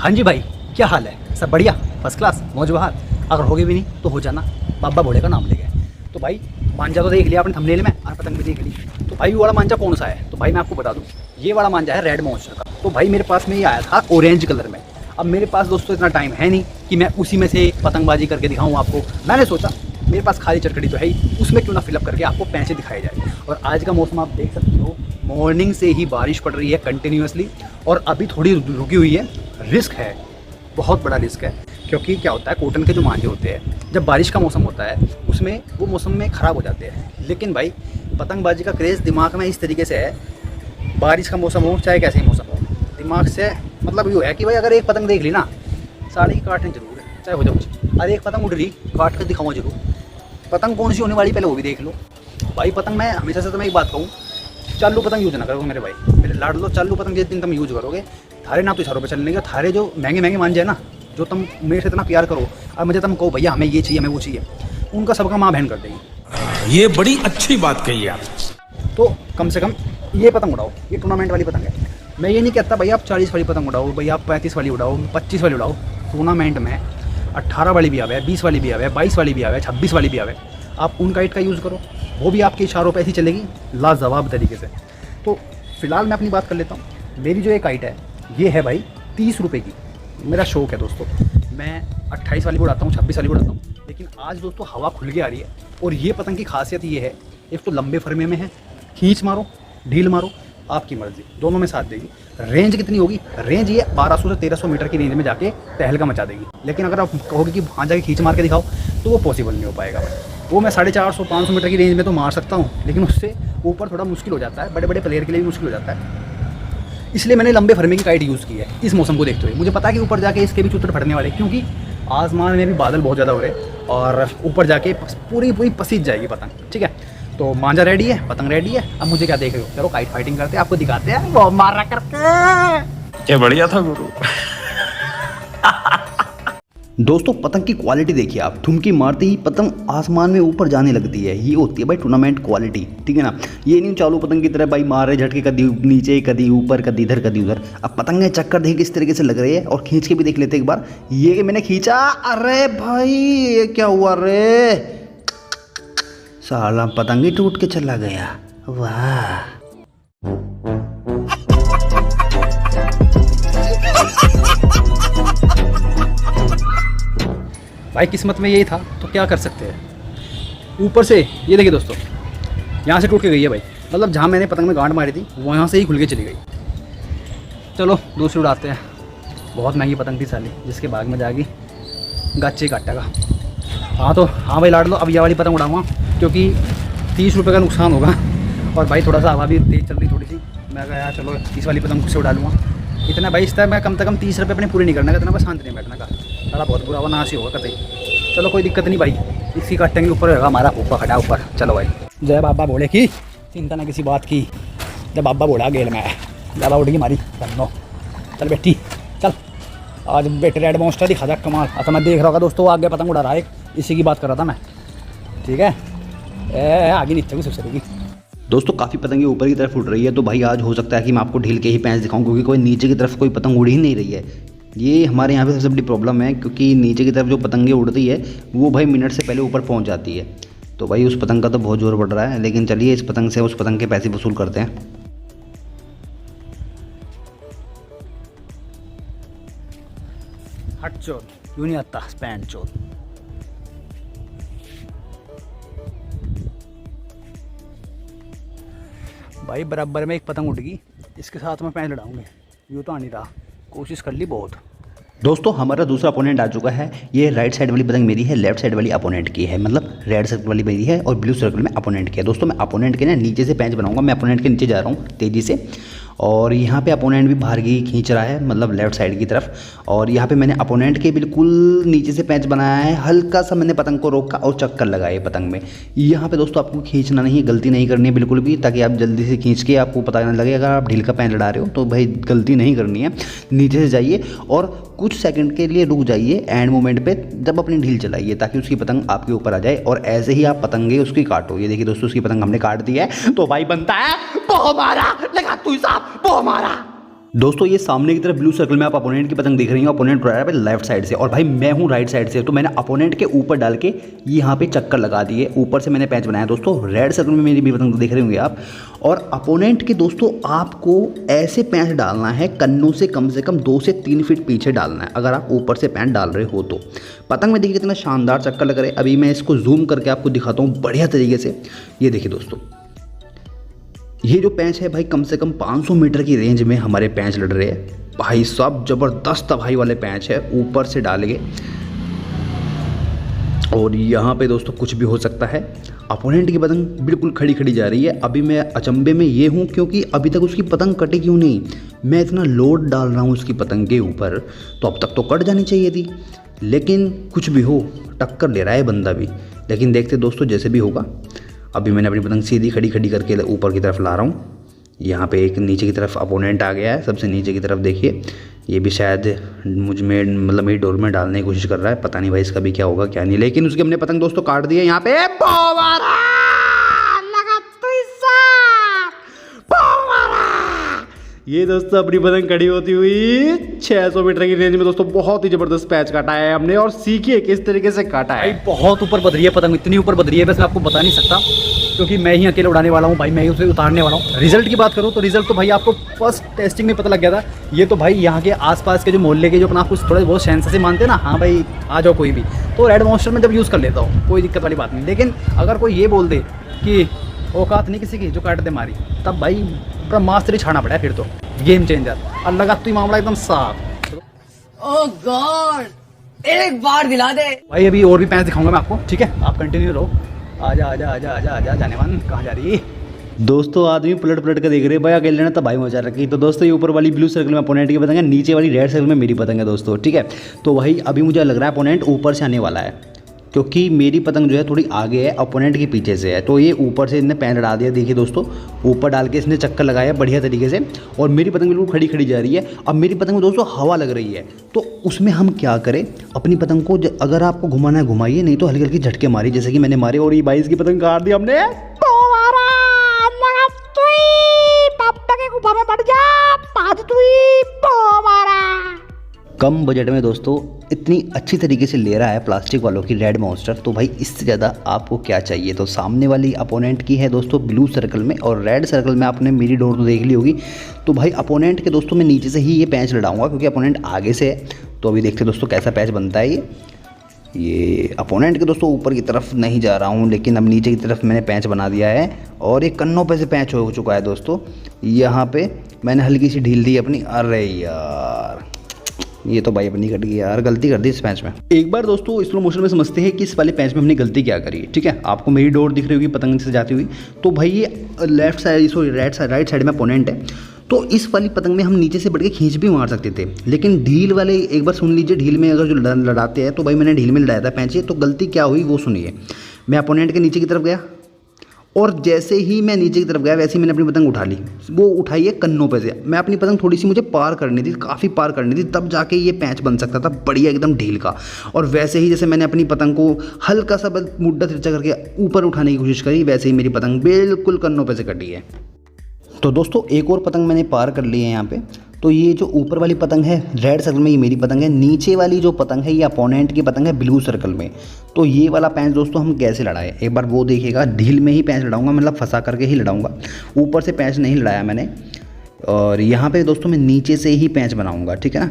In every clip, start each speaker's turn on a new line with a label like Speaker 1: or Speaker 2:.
Speaker 1: हाँ जी भाई, क्या हाल है? सब बढ़िया, फर्स्ट क्लास, मौज बहार। अगर होगे भी नहीं तो हो जाना, बाबा भोले का नाम ले गए। तो भाई मांझा तो देख लिया आपने थंबनेल में, और पतंग भी देख ली। तो भाई वो वाला मांझा कौन सा है? तो भाई मैं आपको बता दूँ, ये वाला मांझा है रेड मॉन्स्टर का। तो भाई मेरे पास में ये आया था ऑरेंज कलर में। अब मेरे पास दोस्तों इतना टाइम है नहीं कि मैं उसी में से पतंगबाजी करके दिखाऊँ आपको। मैंने सोचा मेरे पास खाली चरकड़ी तो है ही, उसमें क्यों ना फिलअप करके आपको पैसे दिखाए जाए। और आज का मौसम आप देख सकते हो, मॉर्निंग से ही बारिश पड़ रही है कंटिन्यूसली, और अभी थोड़ी रुकी हुई है। रिस्क है, बहुत बड़ा रिस्क है, क्योंकि क्या होता है, कॉटन के जो मांझे होते हैं जब बारिश का मौसम होता है उसमें वो मौसम में ख़राब हो जाते हैं। लेकिन भाई पतंगबाजी का क्रेज़ दिमाग में इस तरीके से है, बारिश का मौसम हो चाहे कैसे ही मौसम हो, दिमाग से मतलब ये है कि भाई अगर एक पतंग देख ली ना, साड़ी की काटनी जरूर है, चाहे हो जाए कुछ। अरे एक पतंग उड़ रही, काट कर दिखाऊँ जरूर। पतंग कौन सी होने वाली पहले वो भी देख लो भाई। पतंग मैं हमेशा से तुम्हें एक बात कहूँ, चालू पतंग यूज़ ना करोगे मेरे भाई, मेरे लाड लो। चालू पतंग जिस दिन तुम यूज़ करोगे, थारे ना तो इशारों पे चलने का, थारे जो महंगे महंगे मांझे है ना, जो तुम मेरे से इतना प्यार करो और मुझे तुम कहो भैया हमें ये चाहिए हमें वो चाहिए, उनका सबका माँ बहन कर देगी।
Speaker 2: ये बड़ी अच्छी बात कही आप।
Speaker 1: तो कम से कम ये पतंग उड़ाओ, ये टूर्नामेंट वाली पतंग है। मैं ये नहीं कहता भाई आप 40 वाली पतंग उड़ाओ, भाई आप 35 वाली उड़ाओ, 25 वाली उड़ाओ। टूर्नामेंट में 18 वाली भी आवे, 20 वाली भी आवे, 22 वाली भी आवे, 26 वाली भी आवे, आप उन काइट का यूज़ करो, वो भी आपके इशारों पे ऐसी चलेगी लाजवाब तरीके से। तो फिलहाल मैं अपनी बात कर लेता हूँ। मेरी जो एक काइट है ये है भाई 30 रुपये की। मेरा शौक़ है दोस्तों, मैं 28 वाली भी उड़ाता हूँ, 26 वाली भी उड़ाता हूँ। लेकिन आज दोस्तों हवा खुल के आ रही है, और ये पतंग की खासियत ये है, एक तो लंबे फरमे में है, खींच मारो ढील मारो आपकी मर्जी, दोनों में साथ देगी। रेंज कितनी होगी? रेंज ये 1200 से 1300 मीटर की रेंज में जाके तहलका मचा देगी। लेकिन अगर आप कहोगे कि वहाँ जाके खींच मार के दिखाओ तो वो पॉसिबल नहीं हो पाएगा भाई। वो मैं 450-500 मीटर की रेंज में तो मार सकता हूँ, लेकिन उससे ऊपर थोड़ा मुश्किल हो जाता है, बड़े बड़े प्लेयर के लिए भी मुश्किल हो जाता है। इसलिए मैंने लंबे फरमे की काइट यूज़ की है इस मौसम को देखते हुए। मुझे पता है कि ऊपर जाके इसके भी चूतर फटने वाले, क्योंकि आसमान में भी बादल बहुत ज़्यादा हो रहे हैं और ऊपर जाके पूरी पसीज जाएगी पतंग। ठीक है, तो मांझा रेडी है, पतंग रेडी है। अब मुझे क्या देख रहे हो? चलो काइट फाइटिंग करते हैं, आपको दिखाते हैं वो मारा करके।
Speaker 2: क्या बढ़िया था गुरु।
Speaker 3: दोस्तों पतंग की क्वालिटी देखिए आप, ठुमकी मारते ही पतंग आसमान में ऊपर जाने लगती है। ये होती है भाई टूर्नामेंट क्वालिटी, ठीक है ना। ये नहीं चालू पतंग की तरह भाई मार रहे झटके, कभी नीचे कभी ऊपर कभी इधर कभी उधर। अब पतंग चक्कर देख किस तरीके से लग रही है, और खींच के भी देख लेते एक बार। ये कि मैंने खींचा, अरे भाई ये क्या हुआ रे, साला पतंग ही टूट के चला गया। वाह।
Speaker 1: भाई किस्मत में यही था तो क्या कर सकते हैं। ऊपर से ये देखिए दोस्तों, यहाँ से टूट के गई है भाई, मतलब जहाँ मैंने पतंग में गांठ मारी थी वो यहाँ से ही खुल के चली गई। चलो दूसरी उड़ाते हैं। बहुत महंगी पतंग थी साली, जिसके बाग में जाएगी गाचे काटेगा। हाँ तो हाँ भाई लाड लो, अब ये वाली पतंग उड़ाऊँगा क्योंकि 30 रुपये का नुकसान होगा। और भाई थोड़ा सा हवा भी तेज चल रही थोड़ी सी, मैं कहा यार चलो 30 वाली पतंग खुद से उड़ा लूँगा। इतना भाई इस तरह मैं कम से कम 30 रुपये अपने पूरे नहीं करने का, इतना बस शांत नहीं बैठने का, सारा बहुत बुरा हुआ नाश ही होगा कतई। चलो कोई दिक्कत नहीं भाई, इसी काटेंगे ऊपर होगा हमारा फूफा खड़ा ऊपर। चलो भाई, जय बाबा भोले की, चिंता ना किसी बात की, जय बाबा भोला गेल में ज़्यादा उड़ गई हमारी बनो। चल बेटी चल, आज बेटे रेड मॉन्स्टर दिखा जा कमाल। अच्छा मैं देख रहा होगा दोस्तों, आगे पतंग उड़ा रहा है, इसी की बात कर रहा था मैं। ठीक है, आगे नीचे भी सबसे देगी।
Speaker 3: दोस्तों काफ़ी पतंगे ऊपर की तरफ उड़ रही है, तो भाई आज हो सकता है कि मैं आपको ढील के ही पैंच दिखाऊं, क्योंकि कोई नीचे की तरफ कोई पतंग उड़ ही नहीं रही है। ये हमारे यहाँ पे सबसे बड़ी प्रॉब्लम है, क्योंकि नीचे की तरफ जो पतंगे उड़ती है वो भाई मिनट से पहले ऊपर पहुँच जाती है। तो भाई उस पतंग का तो बहुत जोर बढ़ रहा है, लेकिन चलिए इस पतंग से उस पतंग के पैसे वसूल करते हैं।
Speaker 1: हट चोर, क्यों नहीं आता स्पैंड चोर। भाई बराबर में एक पतंग उड़ गई, इसके साथ में पैंच लड़ाऊंगे, यूँ तो आ नहीं रहा, कोशिश कर ली बहुत।
Speaker 3: दोस्तों हमारा दूसरा अपोनेंट आ चुका है। ये राइट साइड वाली पतंग मेरी है, लेफ्ट साइड वाली अपोनेंट की है, मतलब रेड सर्कल वाली मेरी है और ब्लू सर्कल में अपोनेंट की है। दोस्तों मैं अपोनेंट के ना नीचे से पैंच बनाऊंगा, मैं अपोनेंट के नीचे जा रहा हूँ तेज़ी से, और यहाँ पे अपोनेंट भी बाहर की खींच रहा है, मतलब लेफ्ट साइड की तरफ। और यहाँ पे मैंने अपोनेंट के बिल्कुल नीचे से पैंच बनाया है, हल्का सा मैंने पतंग को रोका और चक्कर लगाए पतंग में। यहाँ पे दोस्तों आपको खींचना नहीं, गलती नहीं करनी है बिल्कुल भी, ताकि आप जल्दी से खींच के आपको पता ना लगे। अगर आप ढील का पैंच लड़ा रहे हो तो भाई गलती नहीं करनी है, नीचे से जाइए और कुछ सेकंड के लिए रुक जाइए एंड मोमेंट पे, जब अपनी ढील चलाइए ताकि उसकी पतंग आपके ऊपर आ जाए, और ऐसे ही आप पतंगे उसकी काटो। ये देखिए दोस्तों उसकी पतंग हमने काट दी है, तो भाई बनता है वो हमारा, लगा तू साहब वो हमारा। दोस्तों ये सामने की तरफ ब्लू सर्कल में आप अपोनेंट की पतंग देख रही हो, अपोनेंट उड़ा रहा है लेफ्ट साइड से और भाई मैं हूँ राइट साइड से। तो मैंने अपोनेंट के ऊपर डाल के यहाँ पे चक्कर लगा दिए, ऊपर से मैंने पैच बनाया दोस्तों। रेड सर्कल में मेरी भी पतंग देख रहे होंगे आप। और अपोनेंट के दोस्तों आपको ऐसे पैच डालना है कन्नों से कम 2 से 3 फीट पीछे डालना है, अगर आप ऊपर से पैच डाल रहे हो तो। पतंग में देखिए कितना शानदार चक्कर लग रहा है। अभी मैं इसको जूम करके आपको दिखाता हूँ बढ़िया तरीके से। ये देखिए दोस्तों, ये जो पैंच है भाई कम से कम 500 मीटर की रेंज में हमारे पैंच लड़ रहे हैं भाई साहब। ज़बरदस्त तबाही वाले पैंच है, ऊपर से डालेंगे और यहाँ पे दोस्तों कुछ भी हो सकता है। अपोनेंट की पतंग बिल्कुल खड़ी खड़ी जा रही है। अभी मैं अचंभे में ये हूँ क्योंकि अभी तक उसकी पतंग कटी क्यों नहीं। मैं इतना लोड डाल रहा हूँ उसकी पतंग के ऊपर, तो अब तक तो कट जानी चाहिए थी। लेकिन कुछ भी हो, टक्कर ले रहा है बंदा भी। लेकिन देखते दोस्तों जैसे भी होगा। अभी मैंने अपनी पतंग सीधी खड़ी खड़ी करके ऊपर की तरफ ला रहा हूँ। यहाँ पे एक नीचे की तरफ अपोनेंट आ गया है, सबसे नीचे की तरफ देखिए। ये भी शायद मुझ में मतलब मेरी डोर में डालने की कोशिश कर रहा है, पता नहीं भाई इसका भी क्या होगा क्या नहीं। लेकिन उसके हमने पतंग दोस्तों काट दिया। यहाँ पे ये दोस्तों अपनी पतंग खड़ी होती हुई 600 मीटर की रेंज में दोस्तों बहुत ही जबरदस्त पैच काटा है हमने। और सीखिए किस तरीके से काटा है।
Speaker 1: भाई बहुत ऊपर बध रही है पतंग, इतनी ऊपर बध रही है बस मैं आपको बता नहीं सकता क्योंकि मैं ही अकेले उड़ाने वाला हूँ भाई, मैं ही उसे उतारने वाला हूँ। रिजल्ट की बात करूँ तो रिजल्ट तो भाई आपको फर्स्ट टेस्टिंग में पता लग गया था। ये तो भाई यहाँ के आसपास के जो मोहल्ले के जो अपना कुछ थोड़े बहुत शहनशाह से मानते हैं ना, हाँ भाई आ जाओ कोई भी, तो रेड मॉन्स्टर में जब यूज़ कर लेता हूँ कोई दिक्कत वाली बात नहीं। लेकिन अगर कोई ये बोल दे कि औकात नहीं किसी की जो काट दे मारी, तब भाई पूरा मास्टरी छाना पड़ा है फिर तो गेम चेंजर। और लगा तो मामला एकदम साफ।
Speaker 4: ओह गॉड एक बार दिला दे
Speaker 1: भाई। अभी और भी पैंच दिखाऊंगा मैं आपको, ठीक है आप कंटिन्यू रहो। आजा आजा आजा आजा आजा जाने मन कहाँ जा रही है।
Speaker 3: दोस्तों आदमी पलट पलट कर देख रहे हैं भाई, अकेले ने तबाही मचा रखी। तो दोस्तों ये ऊपर वाली ब्लू सर्कल में अपोनेंट की पतंग है, नीचे वाली रेड सर्कल में मेरी पतंग है दोस्तों, ठीक है। तो भाई अभी मुझे लग रहा है अपोनेंट ऊपर से आने वाला है क्योंकि मेरी पतंग जो है थोड़ी आगे है, अपोनेंट के पीछे से है। तो ये ऊपर से इसने पैन लड़ा दिया, देखिए दोस्तों ऊपर डाल के इसने चक्कर लगाया बढ़िया तरीके से और मेरी पतंग बिल्कुल खड़ी खड़ी जा रही है। अब मेरी पतंग में दोस्तों हवा लग रही है, तो उसमें हम क्या करें, अपनी पतंग को अगर आपको घुमाना है घुमाइए, नहीं तो हल्की हल्की झटके मारिए जैसे कि मैंने मारे। और ये 22 की पतंग काट दी हमने। कम बजट में दोस्तों इतनी अच्छी तरीके से ले रहा है प्लास्टिक वालों की रेड मॉन्स्टर, तो भाई इससे ज़्यादा आपको क्या चाहिए। तो सामने वाली अपोनेंट की है दोस्तों ब्लू सर्कल में और रेड सर्कल में आपने मेरी डोर तो देख ली होगी। तो भाई अपोनेंट के दोस्तों मैं नीचे से ही ये पैच लड़ाऊंगा क्योंकि अपोनेंट आगे से है। तो अभी देखते दोस्तों कैसा पैच बनता है। ये अपोनेंट के दोस्तों ऊपर की तरफ नहीं जा रहा हूँ, लेकिन अब नीचे की तरफ मैंने पैच बना दिया है और ये कन्नों पे से पैच हो चुका है दोस्तों। यहाँ पे मैंने हल्की सी ढील दी अपनी। अरे यार ये तो भाई अपनी कट गई यार, गलती कर दी इस पैच में। एक बार दोस्तों स्लो मोशन में समझते हैं कि इस वाले पैच में हमने गलती क्या करी, ठीक है। आपको मेरी डोर दिख रही होगी पतंग से जाती हुई। तो भाई ये left side sorry right side में अपोनेंट है, तो इस वाली पतंग में हम नीचे से बढ़ के खींच भी मार सकते थे। लेकिन ढील वाले एक बार सुन लीजिए, ढील में अगर जो लड़ाते हैं तो भाई मैंने ढील में लड़ाया था पैंचे। तो गलती क्या हुई वो सुनिए। मैं अपोनेंट के नीचे की तरफ गया और जैसे ही मैं नीचे की तरफ गया वैसे ही मैंने अपनी पतंग उठा ली। वो उठाई है कन्नों पे से। मैं अपनी पतंग थोड़ी सी मुझे पार करनी थी, काफ़ी पार करनी थी, तब जाके ये पैच बन सकता था बढ़िया एकदम ढील का। और वैसे ही जैसे मैंने अपनी पतंग को हल्का सा बस मुड्डा तिरछा करके ऊपर उठाने की कोशिश करी, वैसे ही मेरी पतंग बिल्कुल कन्नों पे से कटी है। तो दोस्तों एक और पतंग मैंने पार कर ली है यहाँ पे। तो ये जो ऊपर वाली पतंग है रेड सर्कल में, ये मेरी पतंग है। नीचे वाली जो पतंग है ये अपोनेंट की पतंग है ब्लू सर्कल में। तो ये वाला पैंच दोस्तों हम कैसे लड़ाए एक बार वो देखिएगा। ढील में ही पैंच लड़ाऊंगा, मतलब फंसा करके ही लड़ाऊंगा, ऊपर से पैंच नहीं लड़ाया मैंने। और यहाँ पे दोस्तों मैं नीचे से ही पैंच बनाऊँगा, ठीक है ना।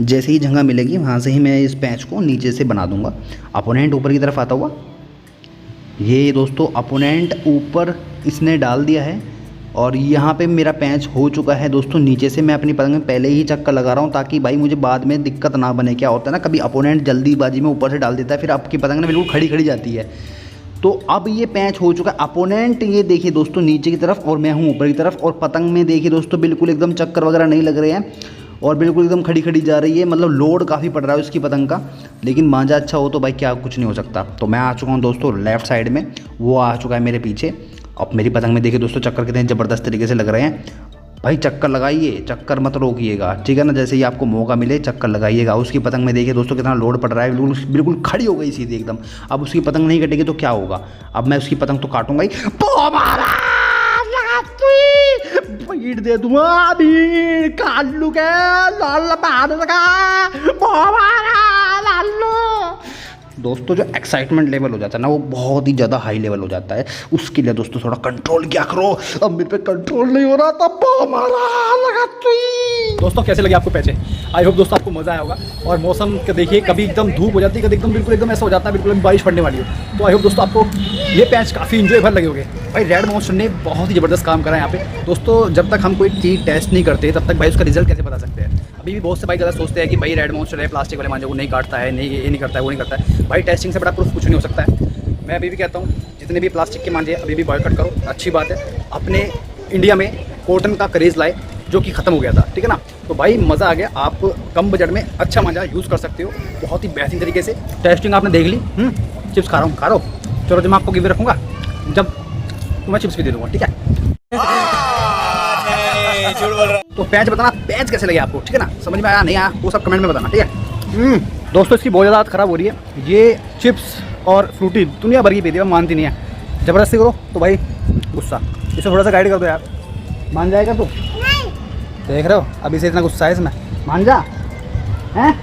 Speaker 3: जैसे ही जगह मिलेगी वहाँ से ही मैं इस पैंच को नीचे से बना दूँगा। अपोनेंट ऊपर की तरफ आता हुआ, ये दोस्तों अपोनेंट ऊपर इसने डाल दिया है और यहाँ पे मेरा पैंच हो चुका है दोस्तों नीचे से। मैं अपनी पतंग में पहले ही चक्कर लगा रहा हूँ ताकि भाई मुझे बाद में दिक्कत ना बने। क्या होता है ना, कभी अपोनेंट जल्दीबाजी में ऊपर से डाल देता है, फिर आपकी पतंग ना बिल्कुल खड़ी खड़ी जाती है। तो अब ये पैंच हो चुका है। अपोनेंट ये देखिए दोस्तों नीचे की तरफ और मैं हूँ ऊपर की तरफ। और पतंग में देखिए दोस्तों बिल्कुल एकदम चक्कर वगैरह नहीं लग रहे हैं और बिल्कुल एकदम खड़ी खड़ी जा रही है। मतलब लोड काफ़ी पड़ रहा है उसकी पतंग का, लेकिन मांझा अच्छा हो तो भाई क्या कुछ नहीं हो सकता। तो मैं आ चुका हूँ दोस्तों लेफ़्ट साइड में, वो आ चुका है मेरे पीछे। अब मेरी पतंग में देखिए दोस्तों चक्कर कितने ज़बरदस्त तरीके से लग रहे हैं। भाई चक्कर लगाइए, चक्कर मत रोकिएगा, ठीक है ना। जैसे ही आपको मौका मिले चक्कर लगाइएगा। उसकी पतंग में देखिए दोस्तों कितना लोड पड़ रहा है, बिल्कुल खड़ी हो गई सीधी एकदम। अब उसकी पतंग नहीं कटेगी तो क्या होगा, अब मैं उसकी पतंग तो काटूंगा ही।
Speaker 1: बीट दे दूंगा, बीट कालू के लाल बहादुर का लालू। दोस्तों जो एक्साइटमेंट लेवल हो जाता है ना वो बहुत ही ज़्यादा हाई लेवल हो जाता है। उसके लिए दोस्तों थोड़ा कंट्रोल किया करो। अब मेरे पे कंट्रोल नहीं हो रहा था, लगा दोस्तों कैसे लगे आपको पैचे? आई होप दोस्तों आपको मज़ा आया होगा। और मौसम का देखिए, कभी एकदम धूप हो जाती है, कभी एकदम बिल्कुल एकदम ऐसा हो जाता है बिल्कुल बारिश पड़ने वाली हो। तो आई होप दोस्तों आपको ये पैच काफ़ी इंजॉयबल लगे होंगे। भाई रेड मॉन्स्टर ने बहुत ही ज़बरदस्त काम करा है यहाँ पे दोस्तों। जब तक हम कोई चीज़ टेस्ट नहीं करते तब तक भाई उसका रिजल्ट कैसे बता सकते हैं? अभी भी बहुत से भाई ज़्यादा सोचते हैं कि भाई रेड मॉन्स्टर है, प्लास्टिक वाले मांझे को नहीं काटता है, नहीं ये नहीं करता है, वो नहीं करता है। भाई टेस्टिंग से बड़ा प्रूफ कुछ नहीं हो सकता है। मैं अभी भी कहता हूँ जितने भी प्लास्टिक के मांझे अभी भी बॉयकॉट करो, अच्छी बात है। अपने इंडिया में कॉटन का क्रेज़ लाए जो कि ख़त्म हो गया था, ठीक है ना। तो भाई मज़ा आ गया, आप कम बजट में अच्छा मांझा यूज़ कर सकते हो बहुत ही बेहतरीन तरीके से। टेस्टिंग आपने देख ली। चिप्स खा रहा हूँ। चलो जब मैं आपको गिव रखूँगा जब तो मैं चिप्स भी दे दूँगा, ठीक है। तो पैच बताना, पैच कैसे लगे आपको, ठीक है ना। समझ में आया नहीं आया वो सब कमेंट में बताना, ठीक है। दोस्तों इसकी बहुत ज़्यादा हालत ख़राब हो रही है। ये चिप्स और फ्रूटी दुनिया भर की पीती है, मानती नहीं है। ज़बरदस्ती करो तो भाई गुस्सा। इसे थोड़ा सा गाइड कर दो यार, मान जाएगा तू? देख रहे हो अभी से इतना गुस्सा है इसमें, मान जा। हैं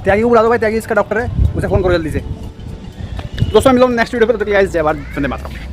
Speaker 1: त्यागी को बुला दो भाई, त्यागी इसका डॉक्टर है, उसे फ़ोन करो जल्दी से। दोस्तों मिलो नेक्स्ट वीडियो पर। तो गाइस जय भारत, वंदे मातरम।